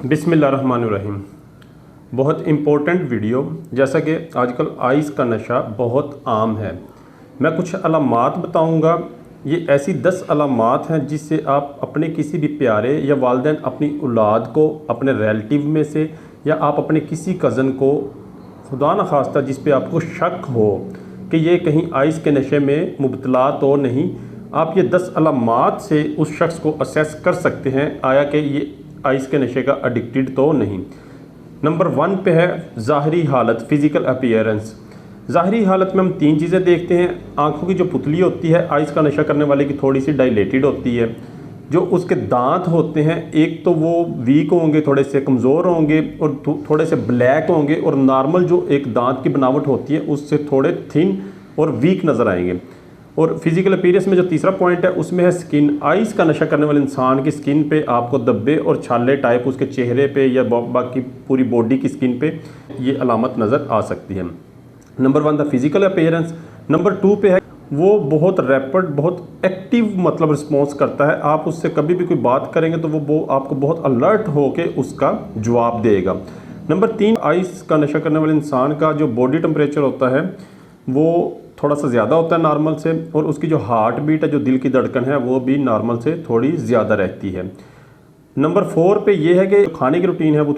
बिस्मिल्लाहिर्रहमानिर्रहीम। बहुत important video. जैसा कि आजकल आइस का नशा बहुत आम है, मैं कुछ अलामात बताऊंगा। ये ऐसी 10 अलामात हैं जिससे आप अपने किसी भी प्यारे या वालिदैन अपनी औलाद को अपने रिलेटिव में से या आप अपने किसी कज़न को खुदा न खास्ता जिस पे आपको शक हो कि ये कहीं आइस के नशे में मुब्तला तो नहीं, आप ये 10 अलामात से उस शख्स को असेस कर सकते हैं आया कि ये आइस के नशे का एडिक्टेड तो नहीं। नंबर 1 पे है ज़ाहरी हालत, फ़िज़िकल अपीयरेंस। ज़ाहरी हालत में हम 3 चीज़ें देखते हैं। आँखों की जो पुतली होती है आइस का नशा करने वाले की थोड़ी सी डायलेटेड होती है। जो उसके दांत होते हैं एक तो वो वीक होंगे, थोड़े से कमज़ोर होंगे और थोड़े से ब्लैक होंगे, और नॉर्मल जो एक दांत की बनावट होती है उससे थोड़े थिन और वीक नज़र आएंगे। और फिज़िकल अपीयरेंस में जो तीसरा पॉइंट है उसमें है स्किन। आइस का नशा करने वाले इंसान की स्किन पे आपको धब्बे और छाले टाइप उसके चेहरे पे या बाकी पूरी बॉडी की स्किन पे ये अलामत नज़र आ सकती है। नंबर 1 था फिज़िकल अपीयरेंस। नंबर 2 पे है वो बहुत रैपिड, बहुत एक्टिव मतलब रिस्पॉन्स करता है। आप उससे कभी भी कोई बात करेंगे तो वो आपको बहुत अलर्ट होके उसका जवाब देगा। नंबर 3, आइस का नशा करने वाले इंसान का जो बॉडी टेम्परेचर होता है वो थोड़ा सा ज़्यादा होता है नॉर्मल से, और उसकी जो हार्ट बीट है, जो दिल की धड़कन है, वो भी नॉर्मल से थोड़ी ज़्यादा रहती है। नंबर 4 पे ये है कि खाने की रूटीन है वो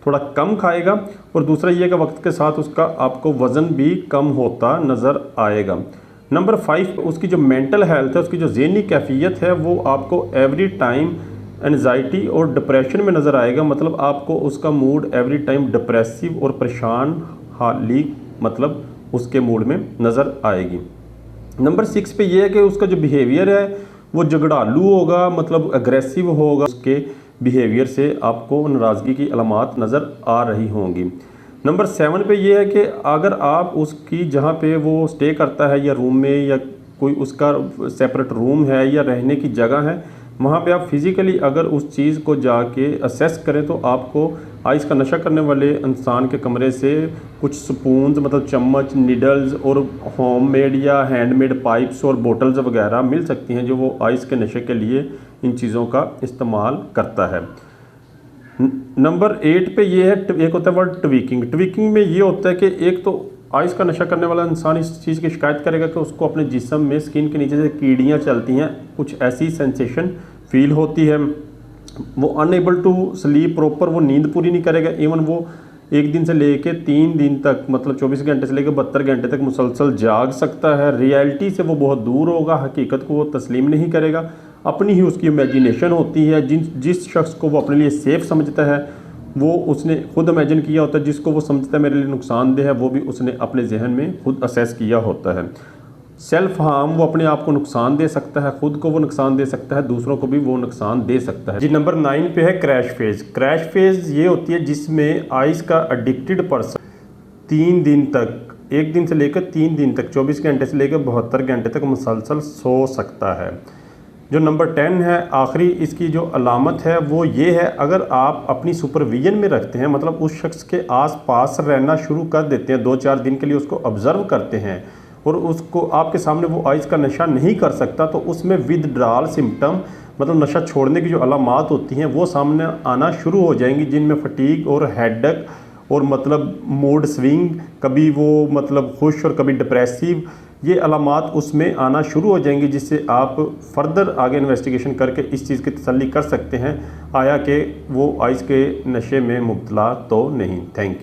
थोड़ा कम खाएगा, और दूसरा ये है कि वक्त के साथ उसका आपको वज़न भी कम होता नज़र आएगा। नंबर 5 उसकी जो मेंटल हेल्थ है, उसकी जो ज़हनी कैफियत है, वो आपको एवरी टाइम एनजाइटी और डिप्रेशन में नज़र आएगा। मतलब आपको उसका मूड एवरी टाइम डिप्रेसिव और परेशान हाली मतलब उसके मूड में नज़र आएगी। नंबर 6 पे ये है कि उसका जो बिहेवियर है वो झगड़ालू होगा, मतलब अग्रेसिव होगा। उसके बिहेवियर से आपको नाराज़गी की अलामात नज़र आ रही होंगी। नंबर 7 पे ये है कि अगर आप उसकी जहाँ पे वो स्टे करता है या रूम में या कोई उसका सेपरेट रूम है या रहने की जगह है, वहाँ पे आप फिज़िकली अगर उस चीज़ को जाके असेस करें तो आपको आइस का नशा करने वाले इंसान के कमरे से कुछ स्पून्स मतलब चम्मच, निडल्स और होममेड या हैंडमेड पाइप्स और बोटल्स वगैरह मिल सकती हैं जो वो आइस के नशे के लिए इन चीज़ों का इस्तेमाल करता है। नंबर 8 पे ये है, एक होता है वर्ड ट्वीकिंग। ट्वीकिंग में ये होता है कि एक तो आइस का नशा करने वाला इंसान इस चीज़ की शिकायत करेगा कि उसको अपने जिस्म में स्किन के नीचे से कीड़ियाँ चलती हैं, कुछ ऐसी सेंसेशन फील होती है। वो अनएबल टू स्लीप प्रॉपर, वो नींद पूरी नहीं करेगा। इवन वो 1 दिन से लेके 3 दिन तक मतलब 24 घंटे से लेकर 72 घंटे तक मुसलसल जाग सकता है। रियलिटी से वो बहुत दूर होगा, हकीकत को वो तस्लीम नहीं करेगा। अपनी ही उसकी इमेजिनेशन होती है। जिस शख्स को वो अपने लिए सेफ़ समझता है वो उसने खुद इमेजिन किया होता है, जिसको वो समझता है मेरे लिए नुकसानदेह है वो भी उसने अपने जहन में खुद असेस किया होता है। सेल्फ हार्म, वो अपने आप को नुकसान दे सकता है, खुद को वो नुकसान दे सकता है, दूसरों को भी वो नुकसान दे सकता है जी। नंबर 9 पे है क्रैश फेज। क्रैश फेज ये होती है जिसमें आइस का एडिक्टेड पर्सन 3 दिन तक, 1 दिन से लेकर 3 दिन तक, 24 घंटे से लेकर 72 घंटे तक मुसलसल सो सकता है। जो नंबर 10 है आखिरी इसकी जो अलामत है वो ये है, अगर आप अपनी सुपरविजन में रखते हैं, मतलब उस शख्स के आसपास रहना शुरू कर देते हैं, 2-4 दिन के लिए उसको ऑब्ज़र्व करते हैं और उसको आपके सामने वो आइस का नशा नहीं कर सकता, तो उसमें विदड्रॉल सिम्टम मतलब नशा छोड़ने की जो अलामात होती हैं वो सामने आना शुरू हो जाएंगी, जिनमें फटीग और हेडेक और मतलब मूड स्विंग, कभी वो मतलब खुश और कभी डिप्रेसिव, ये अलामात उसमें आना शुरू हो जाएंगी, जिससे आप फर्दर आगे इन्वेस्टिगेशन करके इस चीज़ की तसल्ली कर सकते हैं आया कि वो आइस के नशे में मुब्तला तो नहीं। Thank you.